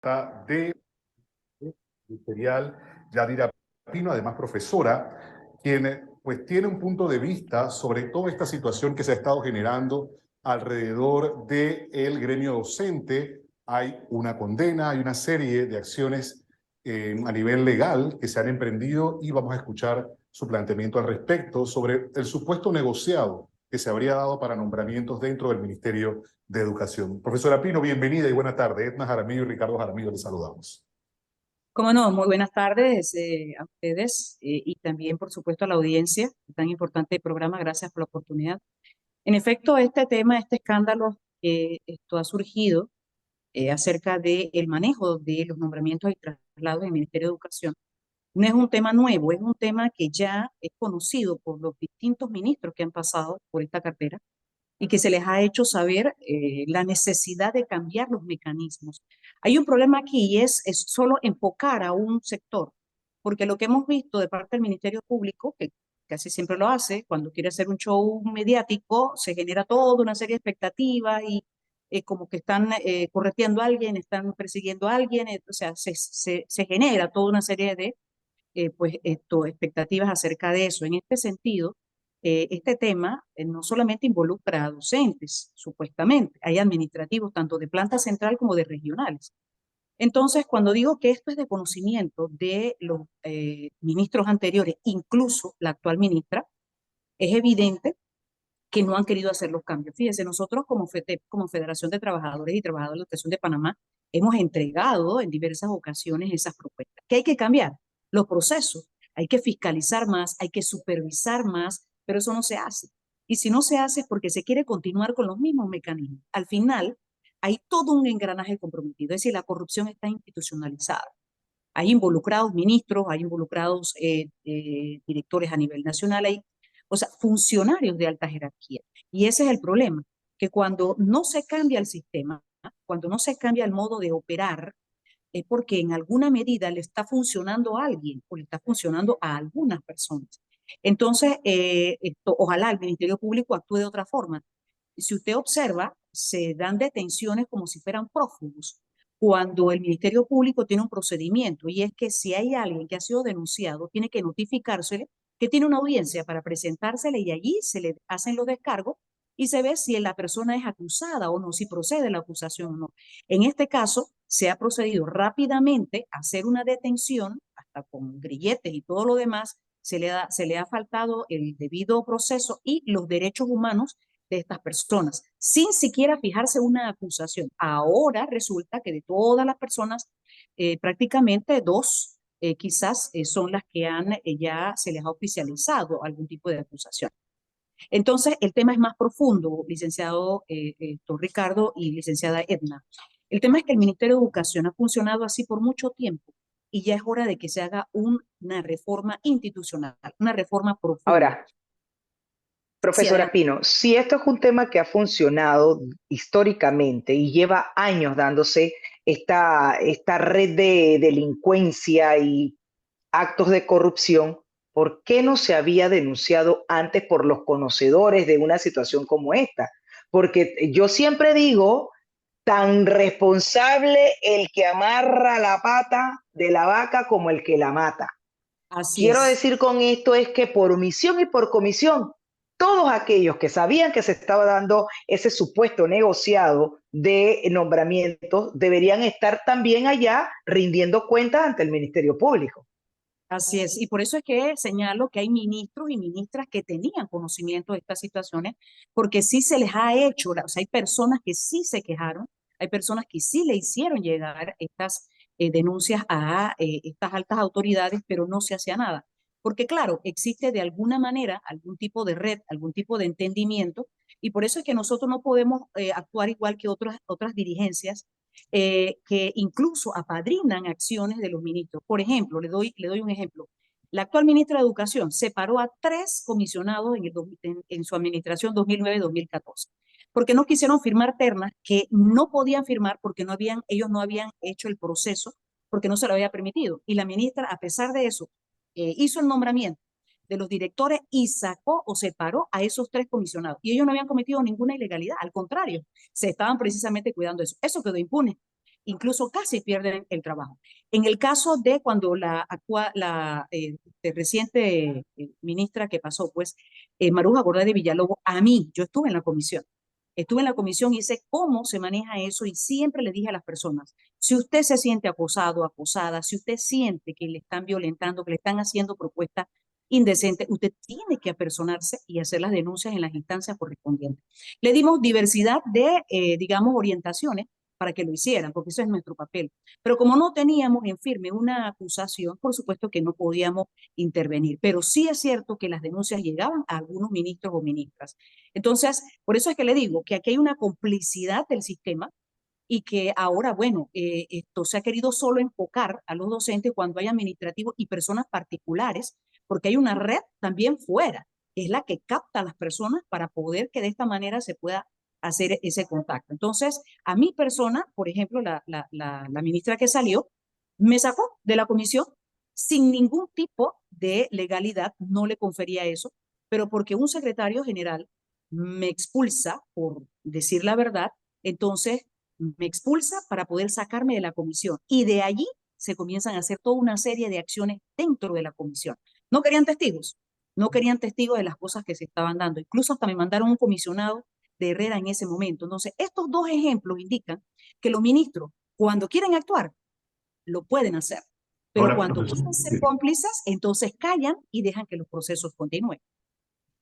de Ministerial, Yadira Pino, además profesora, quien pues tiene un punto de vista sobre toda esta situación que se ha estado generando alrededor del gremio docente. Hay una condena, hay una serie de acciones a nivel legal que se han emprendido y vamos a escuchar su planteamiento al respecto sobre el supuesto negociado que se habría dado para nombramientos dentro del Ministerio de Educación. Profesora Pino, bienvenida y buena tarde. Edna Jaramillo y Ricardo Jaramillo, les saludamos. Cómo no, muy buenas tardes a ustedes y también, por supuesto, a la audiencia, tan importante el programa. Gracias por la oportunidad. En efecto, este tema, este escándalo, esto ha surgido acerca del manejo de los nombramientos y traslados del Ministerio de Educación. No es un tema nuevo, es un tema que ya es conocido por los distintos ministros que han pasado por esta cartera y que se les ha hecho saber la necesidad de cambiar los mecanismos. Hay un problema aquí y es solo enfocar a un sector, porque lo que hemos visto de parte del Ministerio Público, que casi siempre lo hace, cuando quiere hacer un show mediático, se genera toda una serie de expectativas y como que están correteando a alguien, están persiguiendo a alguien, o sea, se genera toda una serie de expectativas acerca de eso. En este sentido, este tema no solamente involucra a docentes, supuestamente, hay administrativos tanto de planta central como de regionales. Entonces, cuando digo que esto es de conocimiento de los ministros anteriores, incluso la actual ministra, es evidente que no han querido hacer los cambios. Fíjense, nosotros como FETEP, como Federación de Trabajadores y Trabajadoras de la Educación de Panamá, hemos entregado en diversas ocasiones esas propuestas. ¿Qué hay que cambiar? Los procesos. Hay que fiscalizar más, hay que supervisar más, pero eso no se hace. Y si no se hace es porque se quiere continuar con los mismos mecanismos. Al final, hay todo un engranaje comprometido, es decir, la corrupción está institucionalizada. Hay involucrados ministros, hay involucrados directores a nivel nacional, hay, o sea, funcionarios de alta jerarquía. Y ese es el problema, que cuando no se cambia el sistema, cuando no se cambia el modo de operar, es porque en alguna medida le está funcionando a alguien o le está funcionando a algunas personas. Entonces, ojalá el Ministerio Público actúe de otra forma. Si usted observa, se dan detenciones como si fueran prófugos, cuando el Ministerio Público tiene un procedimiento, y es que si hay alguien que ha sido denunciado, tiene que notificársele que tiene una audiencia para presentársele y allí se le hacen los descargos y se ve si la persona es acusada o no, si procede la acusación o no. En este caso, se ha procedido rápidamente a hacer una detención, hasta con grilletes y todo lo demás, se le ha faltado el debido proceso y los derechos humanos de estas personas, sin siquiera fijarse una acusación. Ahora resulta que de todas las personas, prácticamente dos quizás son las que han ya se les ha oficializado algún tipo de acusación. Entonces, el tema es más profundo, licenciado Ricardo y licenciada Edna. El tema es que el Ministerio de Educación ha funcionado así por mucho tiempo y ya es hora de que se haga una reforma institucional, una reforma profunda. Ahora, Sí, profesora adelante. Pino, si esto es un tema que ha funcionado históricamente y lleva años dándose esta red de delincuencia y actos de corrupción, ¿por qué no se había denunciado antes por los conocedores de una situación como esta? Porque yo siempre digo, tan responsable el que amarra la pata de la vaca como el que la mata. Así Quiero es. decir con esto es que por omisión y por comisión, todos aquellos que sabían que se estaba dando ese supuesto negociado de nombramientos deberían estar también allá rindiendo cuentas ante el Ministerio Público. Así es, y por eso es que señalo que hay ministros y ministras que tenían conocimiento de estas situaciones, porque sí se les ha hecho, o sea, hay personas que sí se quejaron, hay personas que sí le hicieron llegar estas denuncias a estas altas autoridades, pero no se hacía nada. Porque claro, existe de alguna manera algún tipo de red, algún tipo de entendimiento, y por eso es que nosotros no podemos actuar igual que otras dirigencias que incluso apadrinan acciones de los ministros. Por ejemplo, le doy un ejemplo. La actual ministra de Educación separó a 3 comisionados en su administración 2009-2014, porque no quisieron firmar ternas que no podían firmar porque ellos no habían hecho el proceso, porque no se lo había permitido. Y la ministra, a pesar de eso, hizo el nombramiento de los directores y sacó o separó a esos 3 comisionados. Y ellos no habían cometido ninguna ilegalidad, al contrario, se estaban precisamente cuidando de eso. Eso quedó impune. incluso casi pierden el trabajo. En el caso de cuando la reciente ministra que pasó, pues, Maruja Gordá de Villalobos, a mí, yo estuve en la comisión. Estuve en la comisión y sé cómo se maneja eso y siempre le dije a las personas, si usted se siente acosado, acosada, si usted siente que le están violentando, que le están haciendo propuestas indecentes, usted tiene que apersonarse y hacer las denuncias en las instancias correspondientes. Le dimos diversidad de, digamos, orientaciones para que lo hicieran, porque eso es nuestro papel. Pero como no teníamos en firme una acusación, por supuesto que no podíamos intervenir. Pero sí es cierto que las denuncias llegaban a algunos ministros o ministras. Entonces, por eso es que le digo que aquí hay una complicidad del sistema y que ahora, bueno, esto se ha querido solo enfocar a los docentes cuando hay administrativos y personas particulares, porque hay una red también fuera, que es la que capta a las personas para poder que de esta manera se pueda hacer ese contacto. Entonces, a mi persona, por ejemplo, la ministra que salió, me sacó de la comisión sin ningún tipo de legalidad, no le confería eso, pero porque un secretario general me expulsa por decir la verdad, entonces me expulsa para poder sacarme de la comisión. Y de allí se comienzan a hacer toda una serie de acciones dentro de la comisión. No querían testigos, no querían testigos de las cosas que se estaban dando. Incluso hasta me mandaron un comisionado de Herrera en ese momento. Entonces, estos dos ejemplos indican que los ministros, cuando quieren actuar, lo pueden hacer. Pero Ahora, cuando profesor, quieren ser cómplices, entonces callan y dejan que los procesos continúen.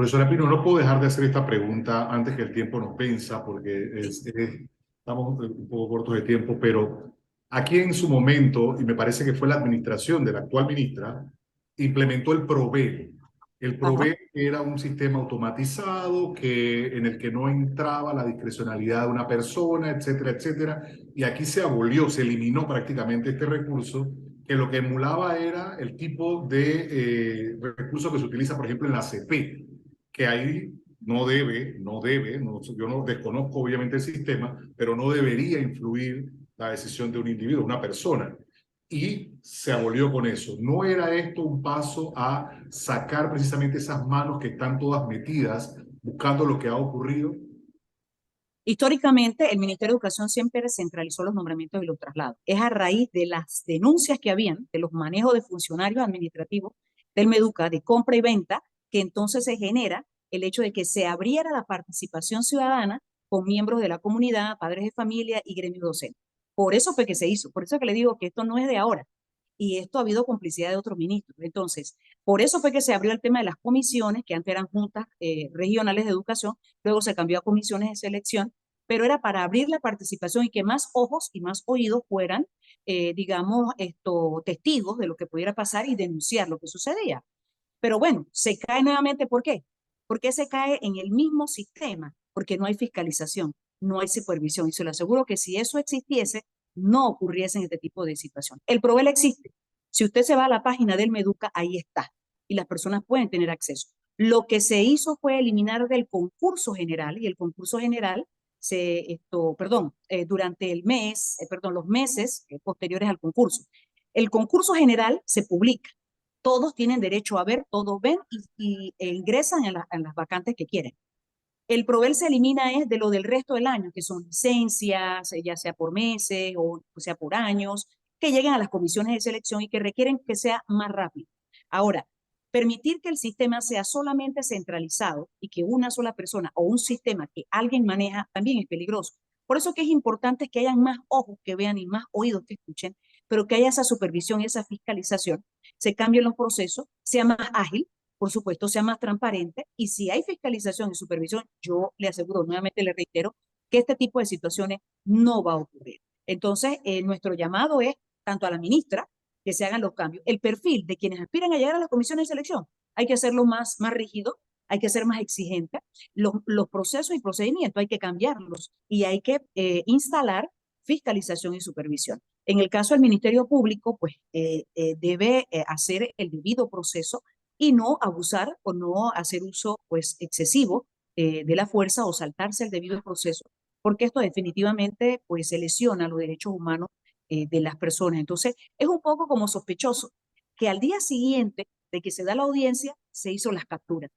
profesora Pino, no puedo dejar de hacer esta pregunta antes que el tiempo nos venza, porque estamos un poco cortos de tiempo, pero aquí en su momento, y me parece que fue la administración de la actual ministra, implementó el PROVEL. El PROVEL era un sistema automatizado en el que no entraba la discrecionalidad de una persona, etcétera, etcétera, y aquí se abolió, se eliminó prácticamente este recurso, que lo que emulaba era el tipo de recurso que se utiliza, por ejemplo, en la CP, que ahí yo no desconozco obviamente el sistema, pero no debería influir la decisión de un individuo, una persona. Y se abolió con eso. ¿No era esto un paso a sacar precisamente esas manos que están todas metidas buscando lo que ha ocurrido? Históricamente, el Ministerio de Educación siempre centralizó los nombramientos y los traslados. Es a raíz de las denuncias que habían de los manejos de funcionarios administrativos del Meduca de compra y venta, que entonces se genera el hecho de que se abriera la participación ciudadana con miembros de la comunidad, padres de familia y gremios docentes. Por eso fue que se hizo. Por eso que le digo que esto no es de ahora. Y esto ha habido complicidad de otros ministros. Entonces, por eso fue que se abrió el tema de las comisiones, que antes eran juntas regionales de educación, luego se cambió a comisiones de selección, pero era para abrir la participación y que más ojos y más oídos fueran, digamos, testigos de lo que pudiera pasar y denunciar lo que sucedía. Pero bueno, se cae nuevamente, ¿por qué? Porque se cae en el mismo sistema, porque no hay fiscalización, no hay supervisión. Y se lo aseguro que si eso existiese, no ocurriese este tipo de situación. El PROVEL existe. Si usted se va a la página del Meduca, ahí está. Y las personas pueden tener acceso. Lo que se hizo fue eliminar del concurso general, y el concurso general durante el mes, los meses posteriores al concurso. El concurso general se publica. Todos tienen derecho a ver, todos ven e ingresan en las vacantes que quieren. El PROVEL se elimina es de lo del resto del año, que son licencias, ya sea por meses o sea por años, que lleguen a las comisiones de selección y que requieren que sea más rápido. Ahora, permitir que el sistema sea solamente centralizado y que una sola persona o un sistema que alguien maneja también es peligroso. Por eso que es importante que hayan más ojos que vean y más oídos que escuchen, pero que haya esa supervisión y esa fiscalización, se cambien los procesos, sea más ágil, por supuesto, sea más transparente y si hay fiscalización y supervisión, yo le aseguro, nuevamente le reitero, que este tipo de situaciones no va a ocurrir. Entonces, nuestro llamado es tanto a la ministra, que se hagan los cambios. El perfil de quienes aspiran a llegar a las comisiones de selección, hay que hacerlo más rígido, hay que ser más exigente. Los procesos y procedimientos hay que cambiarlos y hay que instalar fiscalización y supervisión. En el caso del Ministerio Público, pues debe hacer el debido proceso y no abusar o no hacer uso pues excesivo de la fuerza o saltarse el debido proceso, porque esto definitivamente pues se lesiona los derechos humanos de las personas. Entonces, es un poco como sospechoso que al día siguiente de que se da la audiencia, se hizo las capturas.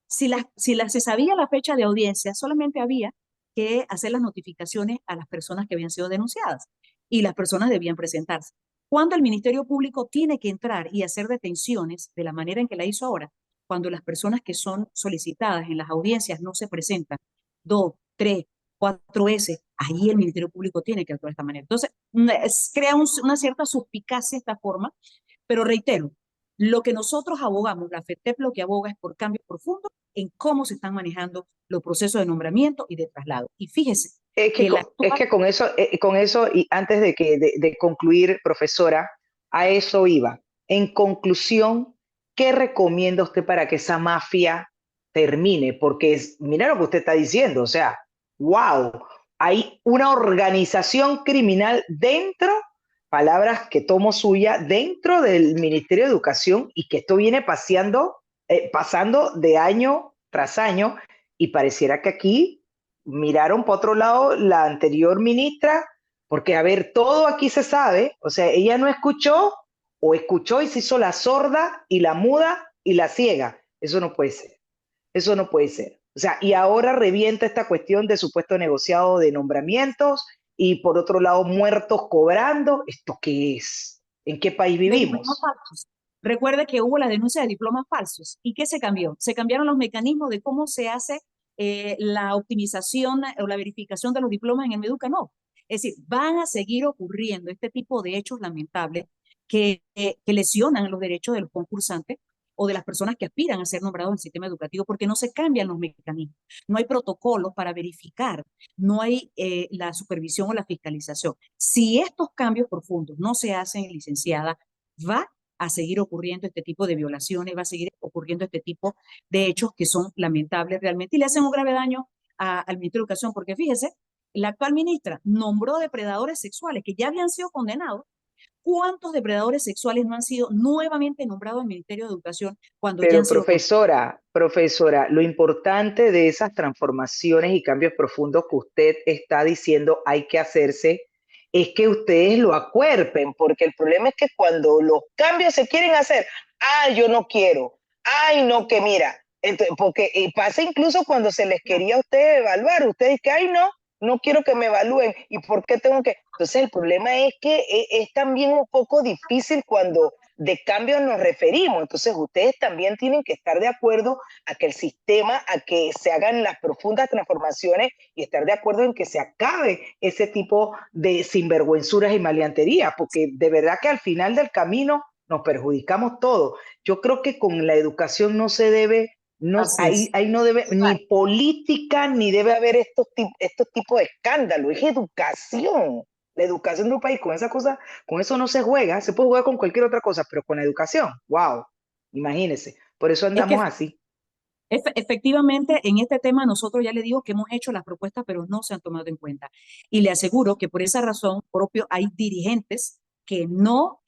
Se sabía la fecha de audiencia, solamente había que hacer las notificaciones a las personas que habían sido denunciadas. y las personas debían presentarse. Cuando el Ministerio Público tiene que entrar y hacer detenciones de la manera en que la hizo ahora, cuando las personas que son solicitadas en las audiencias no se presentan 2, 3, 4 veces, ahí el Ministerio Público tiene que actuar de esta manera. Entonces, crea una cierta suspicacia esta forma, pero reitero, lo que nosotros abogamos, la FETEP lo que aboga es por cambios profundos en cómo se están manejando los procesos de nombramiento y de traslado. Y fíjese que la Es que con eso, y antes de concluir, profesora, a eso iba. En conclusión, ¿qué recomienda usted para que esa mafia termine? Porque mira lo que usted está diciendo, o sea, wow, hay una organización criminal dentro, palabras que tomo suya, dentro del Ministerio de Educación, y que esto viene pasando de año tras año, y pareciera que aquí miraron por otro lado la anterior ministra, porque a ver, todo aquí se sabe, o sea, ella no escuchó o escuchó y se hizo la sorda y la muda y la ciega. Eso no puede ser, eso no puede ser. O sea, y ahora revienta esta cuestión de supuesto negociado de nombramientos y por otro lado muertos cobrando. ¿Esto qué es? ¿En qué país de diplomas vivimos? falsos. Recuerde que hubo la denuncia de diplomas falsos. ¿Y qué se cambió? Se cambiaron los mecanismos de cómo se hace la optimización o la verificación de los diplomas en el Meduca. No. Es decir, van a seguir ocurriendo este tipo de hechos lamentables que lesionan los derechos de los concursantes o de las personas que aspiran a ser nombrados en el sistema educativo, porque no se cambian los mecanismos. No hay protocolos para verificar, no hay la supervisión o la fiscalización. Si estos cambios profundos no se hacen, licenciada, va a seguir ocurriendo este tipo de violaciones, va a seguir ocurriendo este tipo de hechos que son lamentables realmente y le hacen un grave daño al Ministerio de Educación, porque fíjese, la actual ministra nombró depredadores sexuales que ya habían sido condenados. ¿Cuántos depredadores sexuales no han sido nuevamente nombrados al Ministerio de Educación cuando ya han Pero sido condenados? profesora, lo importante de esas transformaciones y cambios profundos que usted está diciendo hay que hacerse es que ustedes lo acuerpen, porque el problema es que cuando los cambios se quieren hacer, yo no quiero, ay, no, que mira, entonces, porque pasa incluso cuando se les quería a ustedes evaluar, ustedes que, ay, no, no quiero que me evalúen, ¿y por qué tengo que? Entonces el problema es que es también un poco difícil cuando de cambio nos referimos. Entonces, ustedes también tienen que estar de acuerdo a que el sistema, a que se hagan las profundas transformaciones y estar de acuerdo en que se acabe ese tipo de sinvergüenzuras y maleanterías, porque de verdad que al final del camino nos perjudicamos todos. Yo creo que con la educación no se debe, no, Así es. ahí no debe ni política, ni debe haber estos tipos de escándalos, es educación. La educación de un país con esa cosa, con eso no se juega, se puede jugar con cualquier otra cosa, pero con la educación, wow, imagínense, por eso Es que andamos así. efectivamente, en este tema nosotros ya le digo que hemos hecho las propuestas, pero no se han tomado en cuenta. Y le aseguro que por esa razón propio hay dirigentes que no,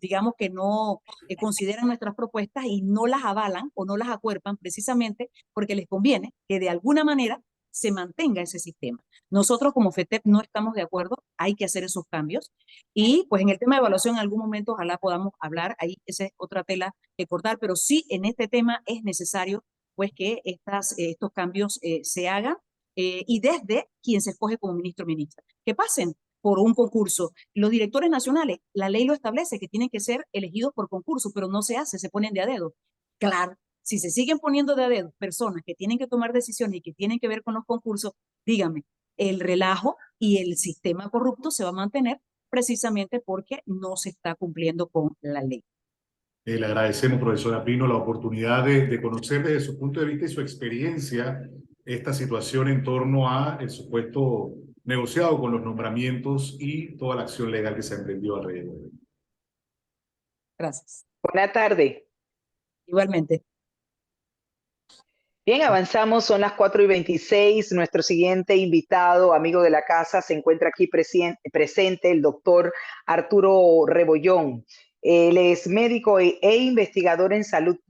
digamos que no consideran nuestras propuestas y no las avalan o no las acuerpan precisamente porque les conviene que de alguna manera se mantenga ese sistema. Nosotros como FETEP no estamos de acuerdo, hay que hacer esos cambios. Y pues en el tema de evaluación en algún momento ojalá podamos hablar, ahí esa es otra tela que cortar, pero sí en este tema es necesario pues que estos cambios se hagan y desde quien se escoge como ministro o ministra, que pasen por un concurso. Los directores nacionales, la ley lo establece que tienen que ser elegidos por concurso, pero no se hace, se ponen de a dedo. Claro, si se siguen poniendo de a dedo personas que tienen que tomar decisiones y que tienen que ver con los concursos, dígame, el relajo y el sistema corrupto se va a mantener precisamente porque no se está cumpliendo con la ley. Le agradecemos, profesora Pino, la oportunidad de conocer desde su punto de vista y su experiencia esta situación en torno a el supuesto negociado con los nombramientos y toda la acción legal que se emprendió alrededor. Gracias. Buena tarde. Igualmente. Bien, avanzamos, son las 4:26. Nuestro siguiente invitado, amigo de la casa, se encuentra aquí presente, el doctor Arturo Rebollón. Él es médico e investigador en salud pública.